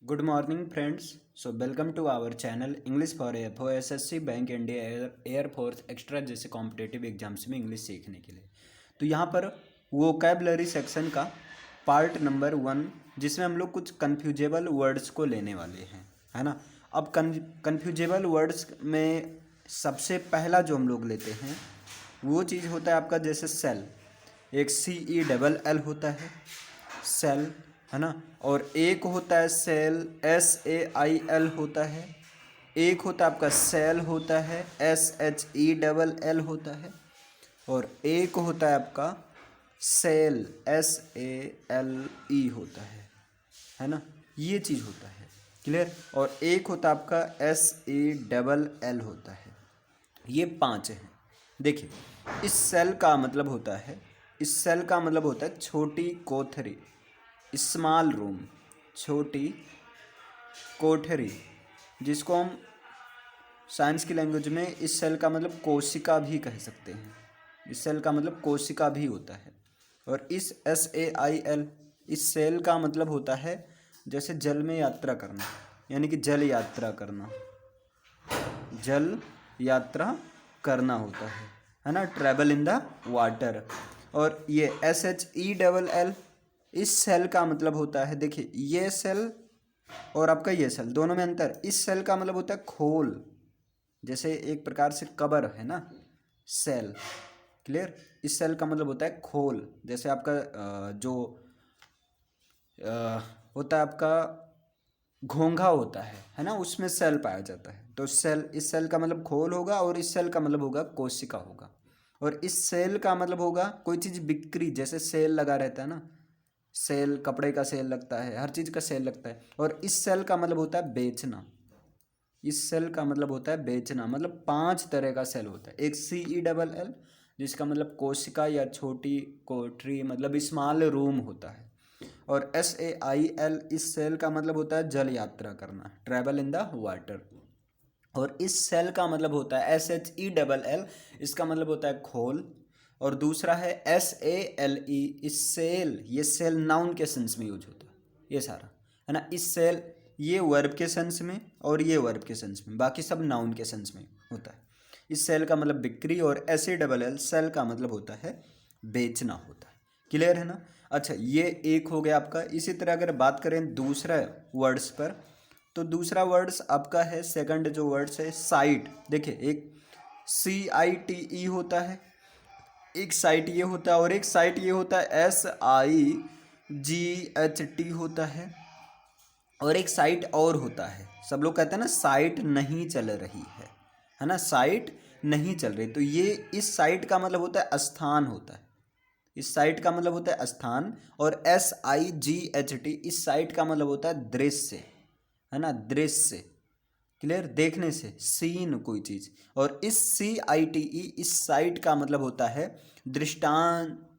Good morning friends. So welcome to our channel English for AFO SSC bank India air force extra जैसे competitive exams में English सीखने के लिए। तो यहाँ पर वोकैबलरी सेक्शन का पार्ट नंबर 1 जिसमें हम लोग कुछ कन्फ्यूजेबल वर्ड्स को लेने वाले हैं, है ना। अब कन्फ्यूजेबल वर्ड्स में सबसे पहला जो हम लोग लेते हैं वो चीज़ होता है आपका जैसे सेल। एक CELL होता है सेल, है ना। और एक होता है सेल SAIL होता है। एक होता है आपका सेल होता है SHELL होता है। और एक होता है आपका सेल SALE होता है ना। ये चीज़ होता है, क्लियर। और एक होता है आपका SELL होता है। ये 5 हैं। देखिए इस सेल का मतलब होता है, इस सेल का मतलब होता है छोटी कोठरी, स्मॉल रूम, छोटी कोठरी, जिसको हम साइंस की लैंग्वेज में इस सेल का मतलब कोशिका भी कह सकते हैं। इस सेल का मतलब कोशिका भी होता है। और इस SAIL इस सेल का मतलब होता है जैसे जल में यात्रा करना, यानी कि जल यात्रा करना, जल यात्रा करना होता है ना, ट्रैवल इन द वाटर। और ये SHELL इस सेल का मतलब होता है, देखिए ये सेल और आपका ये सेल दोनों में अंतर। इस सेल का मतलब होता है खोल, जैसे एक प्रकार से कबर है ना सेल, क्लियर। इस सेल का मतलब होता है खोल, जैसे आपका जो होता है आपका घोंघा होता है ना, उसमें सेल पाया जाता है। तो सेल, इस सेल का मतलब खोल होगा और इस सेल का मतलब होगा कोशिका होगा। और इस सेल का मतलब होगा कोई चीज़ बिक्री, जैसे सेल लगा रहता है ना, सेल कपड़े का सेल लगता है, हर चीज़ का सेल लगता है। और इस सेल का मतलब होता है बेचना। इस सेल का मतलब होता है बेचना। मतलब 5 तरह का सेल होता है। एक CELL जिसका मतलब कोशिका या छोटी कोठरी, मतलब स्मॉल रूम होता है। और SAIL इस सेल का मतलब होता है जल यात्रा करना, ट्रैवल इन द वाटर। और इस सेल का मतलब होता है SHELL, इसका मतलब होता है खोल। और दूसरा है SALE, इस सेल, ये सेल नाउन के सेंस में यूज होता है ये सारा, है ना। इस सेल ये वर्ब के सेंस में और ये वर्ब के सेंस में, बाकी सब नाउन के सेंस में होता है। इस सेल का मतलब बिक्री। और SALL सेल का मतलब होता है बेचना होता है, क्लियर है ना। अच्छा ये एक हो गया आपका। इसी तरह अगर बात करें दूसरा वर्ड्स पर, तो दूसरा वर्ड्स आपका है, सेकंड जो वर्ड्स है साइट। देखिए एक CITE होता है, एक साइट ये होता है, और एक साइट ये होता है SIGHT होता है। और एक साइट और होता है, सब लोग कहते हैं ना साइट नहीं चल रही है ना, साइट नहीं चल रही। तो ये इस साइट का मतलब होता है स्थान होता है। इस साइट का मतलब होता है स्थान। और SIGHT इस साइट का मतलब होता है दृश्य, है ना, दृश्य, क्लियर, देखने से, सीन कोई चीज। और इस CITE इस साइट का मतलब होता है दृष्टांत,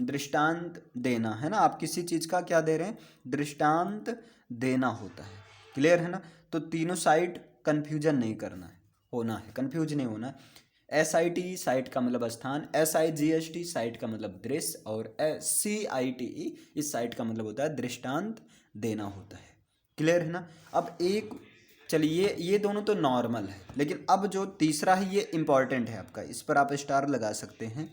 दृष्टांत देना, है ना। आप किसी चीज का क्या दे रहे हैं, दृष्टांत देना होता है, क्लियर है ना। तो तीनों साइट कंफ्यूजन नहीं करना है, होना है, कंफ्यूज नहीं होना है। SITE साइट का मतलब स्थान, SIGHT साइट का मतलब दृश्य, और CITE इस साइट का मतलब होता है दृष्टांत देना होता है, क्लियर है ना। अब एक, चलिए ये दोनों तो नॉर्मल है, लेकिन अब जो तीसरा है ये इंपॉर्टेंट है आपका, इस पर आप स्टार लगा सकते हैं।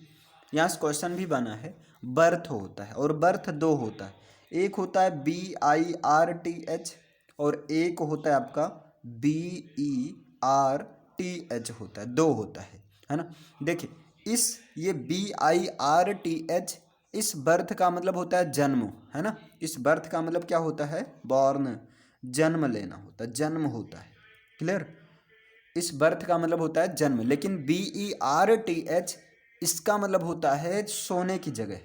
यहाँ से क्वेश्चन भी बना है। बर्थ होता है, और बर्थ दो होता है। एक होता है BIRTH और एक होता है आपका BERTH होता है, दो होता है ना। देखिए इस ये BIRTH इस बर्थ का मतलब होता है जन्म, है ना। इस बर्थ का मतलब क्या होता है, बॉर्न, जन्म लेना होता है, जन्म होता है, क्लियर। इस बर्थ का मतलब होता है जन्म। लेकिन BERTH इसका मतलब होता है सोने की जगह।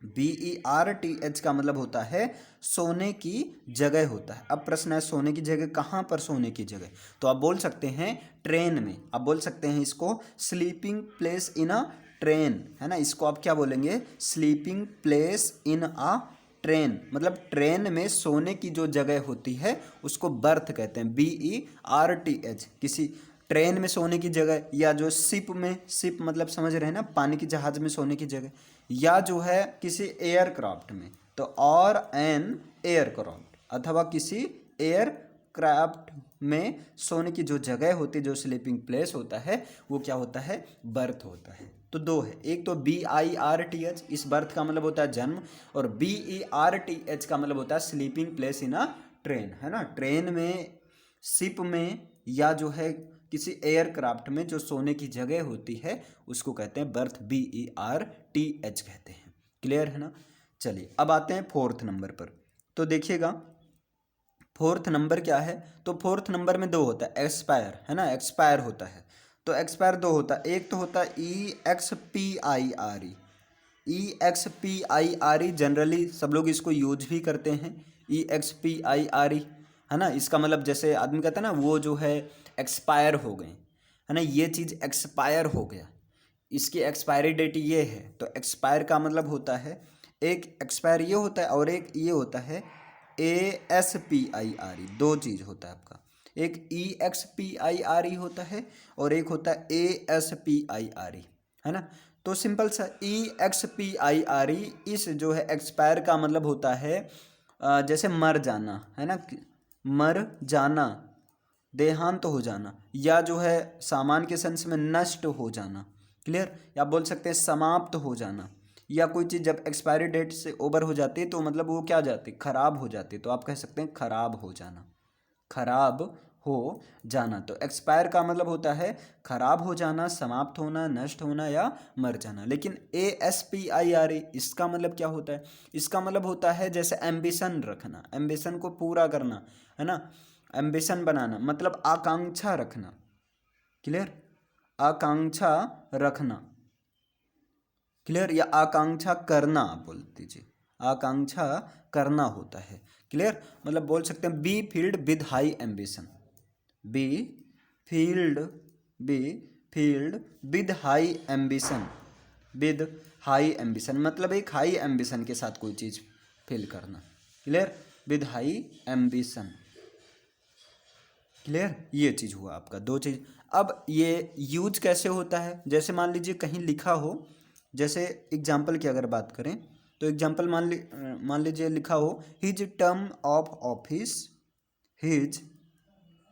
BERTH का मतलब होता है सोने की जगह होता है। अब प्रश्न है सोने की जगह कहाँ पर, सोने की जगह, तो आप बोल सकते हैं ट्रेन में। आप बोल सकते हैं इसको sleeping place in a train, है ना। इसको आप क्या बोलेंगे, sleeping place in a train. मतलब ट्रेन में सोने की जो जगह होती है उसको बर्थ कहते हैं, BERTH। किसी ट्रेन में सोने की जगह, या जो शिप में, शिप मतलब समझ रहे हैं ना, पानी की जहाज में सोने की जगह, या जो है किसी एयरक्राफ्ट में, तो और एन एयरक्राफ्ट। अथवा किसी एयरक्राफ्ट में सोने की जो जगह होती है, जो स्लीपिंग प्लेस होता है, वो क्या होता है, बर्थ होता है। तो दो है, एक तो BIRTH, इस बर्थ का मतलब होता है जन्म, और BERTH का मतलब होता है sleeping place in a train, है ना। ट्रेन में, शिप में, या जो है किसी एयरक्राफ्ट में जो सोने की जगह होती है उसको कहते हैं बर्थ, BERTH कहते हैं। क्लियर है ना। चलिए अब आते हैं फोर्थ नंबर पर। तो देखिएगा फोर्थ नंबर क्या है, तो फोर्थ नंबर में दो होता है, एक्सपायर, है ना, एक्सपायर होता है। तो एक्सपायर दो होता है, एक तो होता है EXPIRE जनरली सब लोग इसको यूज भी करते हैं, EXPIRE, है ना। इसका मतलब जैसे आदमी कहता है ना वो जो है एक्सपायर हो गए, है ना, ये चीज़ एक्सपायर हो गया, इसकी एक्सपायरी डेट ये है। तो एक्सपायर का मतलब होता है, एक एक्सपायर ये होता है और एक ये होता है ASPIRE, दो चीज़ होता है आपका, एक EXPIRE होता है और एक होता है ASPIRE, है ना। तो सिंपल सा EXPIRE, इस जो है एक्सपायर का मतलब होता है जैसे मर जाना, है ना, मर जाना, देहांत हो जाना, या जो है सामान के सेंस में नष्ट हो जाना। क्लियर। या बोल सकते हैं समाप्त हो जाना, या कोई चीज़ जब एक्सपायरी डेट से ओवर हो जाती है तो मतलब वो क्या हो जाती है, खराब हो जाती है, तो आप कह सकते हैं खराब हो जाना, खराब हो जाना। तो एक्सपायर का मतलब होता है खराब हो जाना, समाप्त होना, नष्ट होना या मर जाना। लेकिन ASPIRE, इसका मतलब क्या होता है, इसका मतलब होता है जैसे एम्बिशन रखना, एम्बिशन को पूरा करना, है ना, एम्बिशन बनाना, मतलब आकांक्षा रखना। क्लियर, आकांक्षा रखना, क्लियर, या आकांक्षा करना आप बोल दीजिए, आकांक्षा करना होता है। क्लियर, मतलब बोल सकते हैं be filled with high ambition, be filled, be filled with high ambition, with high ambition मतलब एक हाई एम्बिशन के साथ कोई चीज़ फील करना। Clear, with high ambition. Clear, ये चीज़ हुआ आपका, दो चीज़। अब ये यूज कैसे होता है, जैसे मान लीजिए कहीं लिखा हो, जैसे एग्जाम्पल की अगर बात करें तो एग्जाम्पल मान लीजिए लिखा हो his term of office, his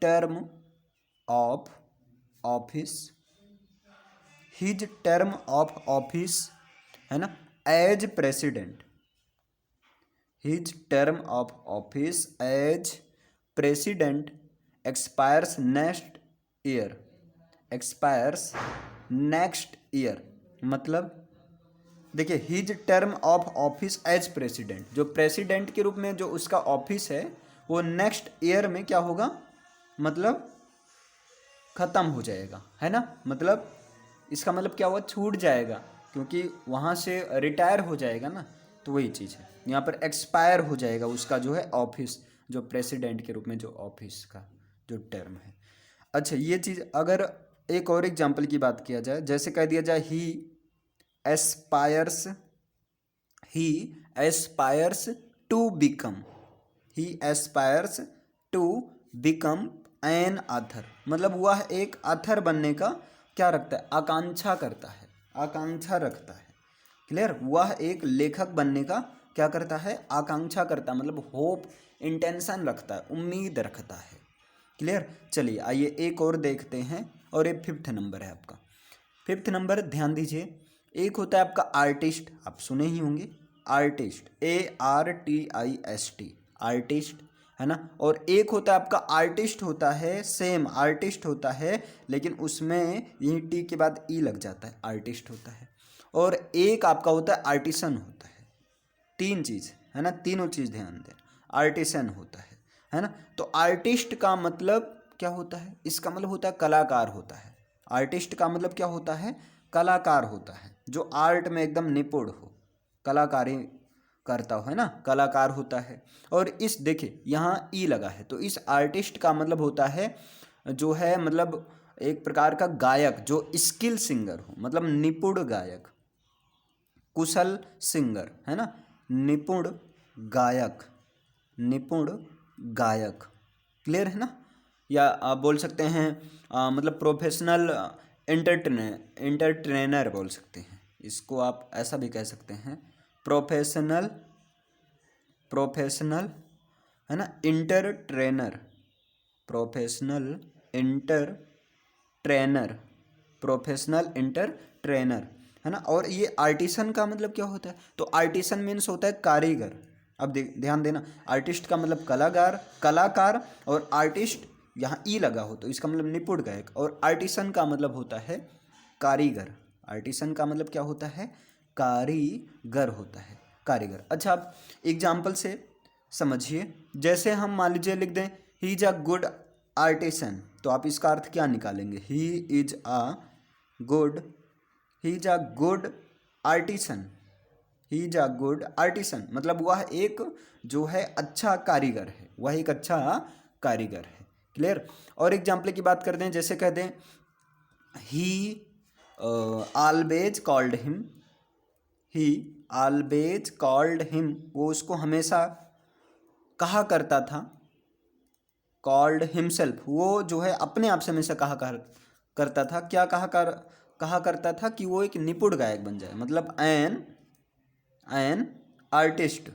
term of office, his term of office, है ना, as president, his term of office as president expires next year, expires next year, मतलब देखिए his term of office as president, जो president के रूप में जो उसका ऑफिस है वो नेक्स्ट ईयर में क्या होगा, मतलब ख़त्म हो जाएगा, है ना, मतलब इसका मतलब क्या हुआ, छूट जाएगा, क्योंकि वहाँ से रिटायर हो जाएगा ना। तो वही चीज़ है, यहाँ पर एक्सपायर हो जाएगा उसका जो है ऑफिस, जो प्रेसिडेंट के रूप में जो ऑफिस का जो टर्म है। अच्छा, ये चीज़ अगर एक और एग्जाम्पल की बात किया जाए, जैसे कह दिया जाए he aspires, he aspires to become, he aspires to become an author, मतलब वह एक ऑथर बनने का क्या रखता है, आकांक्षा करता है, आकांक्षा रखता है। क्लियर, वह एक लेखक बनने का क्या करता है, आकांक्षा करता है, मतलब होप, इंटेंशन रखता है, उम्मीद रखता है। क्लियर, चलिए आइए एक और देखते हैं, और ये फिफ्थ नंबर है आपका। फिफ्थ नंबर ध्यान दीजिए, एक होता है आपका आर्टिस्ट, आप सुने ही होंगे, आर्टिस्ट, ARTIST, आर्टिस्ट, है ना। और एक होता है आपका आर्टिस्ट होता है, सेम आर्टिस्ट होता है, लेकिन उसमें यही टी के बाद ई लग जाता है, आर्टिस्ट होता है। और एक आपका होता है आर्टिसन होता है, तीन चीज़ है ना, तीनों चीज़ ध्यान दें, आर्टिसन होता है ना। तो आर्टिस्ट का मतलब क्या होता है, इसका मतलब होता है कलाकार होता है, आर्टिस्ट का मतलब क्या होता है, कलाकार होता है, जो आर्ट में एकदम निपुण हो, कलाकारी करता हो, है ना, कलाकार होता है। और इस देखिए यहाँ ई लगा है, तो इस आर्टिस्ट का मतलब होता है जो है, मतलब एक प्रकार का गायक, जो स्किल सिंगर हो, मतलब निपुण गायक, कुशल सिंगर, है ना, निपुण गायक, निपुण गायक। क्लियर है ना। या आप बोल सकते हैं मतलब प्रोफेशनल एंटरटेनर बोल सकते हैं इसको, आप ऐसा भी कह सकते हैं, प्रोफेशनल, प्रोफेशनल है ना, inter trainer, professional inter trainer, professional inter trainer, है ना। और ये आर्टिसन का मतलब क्या होता है, तो आर्टिसन मीन्स होता है कारीगर। अब ध्यान देना, आर्टिस्ट का मतलब कलाकार, कलाकार, और आर्टिस्ट यहाँ ई लगा हो तो इसका मतलब निपुण गायक, और आर्टिसन का मतलब होता है कारीगर। आर्टिसन का मतलब क्या होता है, कारीगर होता है, कारीगर। अच्छा, आप एग्जाम्पल से समझिए, जैसे हम मान लीजिए लिख दें ही इज अ गुड आर्टिसन, तो आप इसका अर्थ क्या निकालेंगे, ही is a good, he is a good artisan, he is a good artisan मतलब वह एक जो है अच्छा कारीगर है, वह एक अच्छा कारीगर है। क्लियर। और एग्जाम्पल की बात करते हैं, जैसे कह दें ही ऑलवेज कॉल्ड हिम, ही ऑलवेज कॉल्ड हिम, वो उसको हमेशा कहा करता था, कॉल्ड हिमसेल्फ, वो जो है अपने आप से हमेशा करता था, क्या कहा करता था कि वो एक निपुण गायक बन जाए, मतलब एन आर्टिस्ट,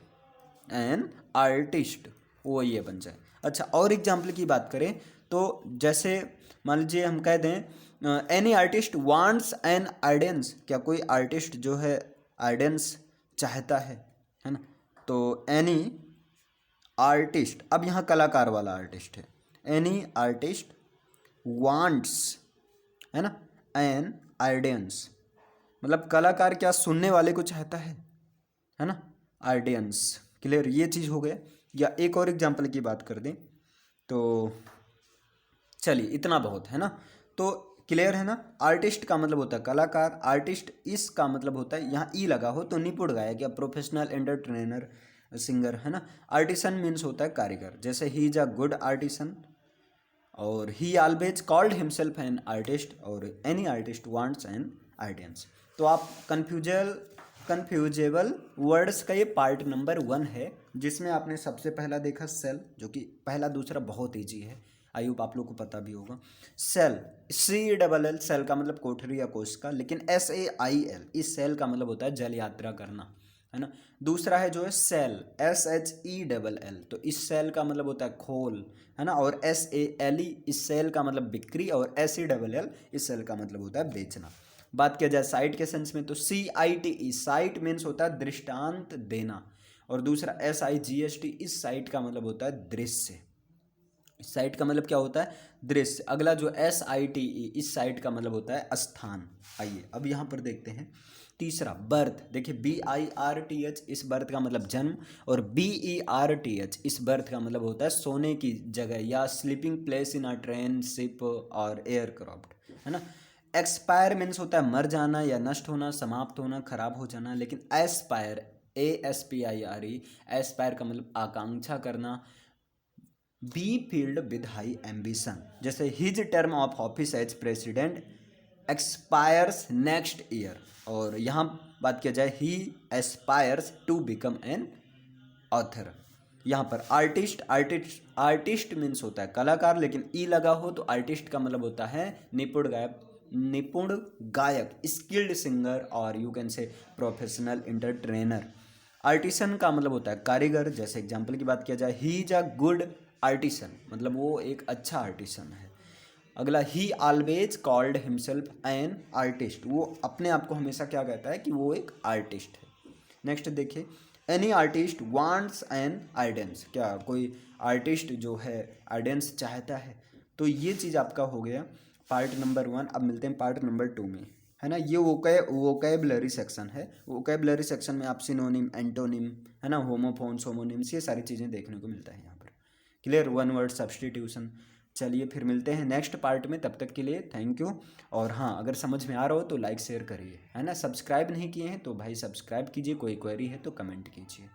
एन आर्टिस्ट, वो ये बन जाए। अच्छा, और एग्जाम्पल की बात करें तो जैसे मान लीजिए हम कह दें any artist wants an audience, क्या कोई आर्टिस्ट जो है ऑडियंस चाहता है ना, तो एनी आर्टिस्ट, अब यहाँ कलाकार वाला आर्टिस्ट है, एनी आर्टिस्ट वांट्स, है ना, एन ऑडियंस, मतलब कलाकार क्या सुनने वाले को चाहता है ना, ऑडियंस। क्लियर, ये चीज़ हो गया। या एक और एग्जांपल की बात कर दें तो चलिए इतना बहुत है ना, तो क्लियर है ना। आर्टिस्ट का मतलब होता है कलाकार, आर्टिस्ट इसका मतलब होता है यहाँ ई लगा हो तो निपुण गायक या प्रोफेशनल एंटरटेनर सिंगर, है ना। आर्टिसन मीन्स होता है कारीगर, जैसे he is a good artisan, और he always called himself an artist, और any artist wants an audience. तो आप कन्फ्यूजेबल वर्ड्स का ये पार्ट नंबर 1 है, जिसमें आपने सबसे पहला देखा सेल, जो कि पहला दूसरा बहुत ईजी है, आई होप आप लोग को पता भी होगा। सेल, CELL, सेल का मतलब कोठरी या कोशिका, लेकिन SAIL, इस सेल का मतलब होता है जल यात्रा करना, है ना। दूसरा है जो है सेल, SHELL, तो इस सेल का मतलब होता है खोल, है ना। और SALE, इस सेल का मतलब बिक्री, और SELL, इस सेल का मतलब होता है बेचना। बात किया जाए साइट के सेंस में तो CITE, साइट मीन्स होता है दृष्टांत देना, और दूसरा SIGST, इस साइट का मतलब होता है दृश्य, साइट का मतलब क्या होता है दृश्य। अगला जो SITE, इस साइट का मतलब होता है स्थान। आइए अब यहाँ पर देखते हैं तीसरा बर्थ, देखिए BIRTH, इस बर्थ का मतलब जन्म, और BERTH, इस बर्थ का मतलब होता है सोने की जगह या sleeping place in a train, ship और एयरक्राफ्ट, है ना। एक्सपायर मीन्स होता है मर जाना या नष्ट होना, समाप्त होना, खराब हो जाना, लेकिन एस्पायर, ASPIRE, एस्पायर का मतलब आकांक्षा करना। Be filled with high ambition, जैसे his term of office as president expires next year, और यहाँ बात किया जाए he aspires to become an author. यहाँ पर आर्टिस्ट मीन्स होता है कलाकार, लेकिन ई लगा हो तो आर्टिस्ट का मतलब होता है निपुण गायक, स्किल्ड सिंगर, और you can say professional entertainer. Artisan का मतलब होता है कारीगर, जैसे एग्जाम्पल की बात किया जाए ही इज अ गुड आर्टिसन, मतलब वो एक अच्छा आर्टिसन है। अगला ही always called himself an artist, वो अपने आप को हमेशा क्या कहता है कि वो एक आर्टिस्ट है। नेक्स्ट देखिए any artist wants an audience, क्या कोई आर्टिस्ट जो है ऑडियंस चाहता है। तो ये चीज़ आपका हो गया पार्ट नंबर 1। अब मिलते हैं पार्ट नंबर 2 में, है ना। ये वोकैबुलरी सेक्शन है, वोकैबुलरी सेक्शन में आप सिनोनिम, एंटोनिम, है ना, होमोफोन्स, होमोनिम्स, ये सारी चीज़ें देखने को मिलता है यहाँ पर। Clear, one word substitution. चलिए फिर मिलते हैं नेक्स्ट पार्ट में, तब तक के लिए थैंक यू। और हाँ, अगर समझ में आ रहा हो तो लाइक शेयर करिए, है ना। सब्सक्राइब नहीं किए हैं तो भाई सब्सक्राइब कीजिए, कोई क्वेरी है तो कमेंट कीजिए।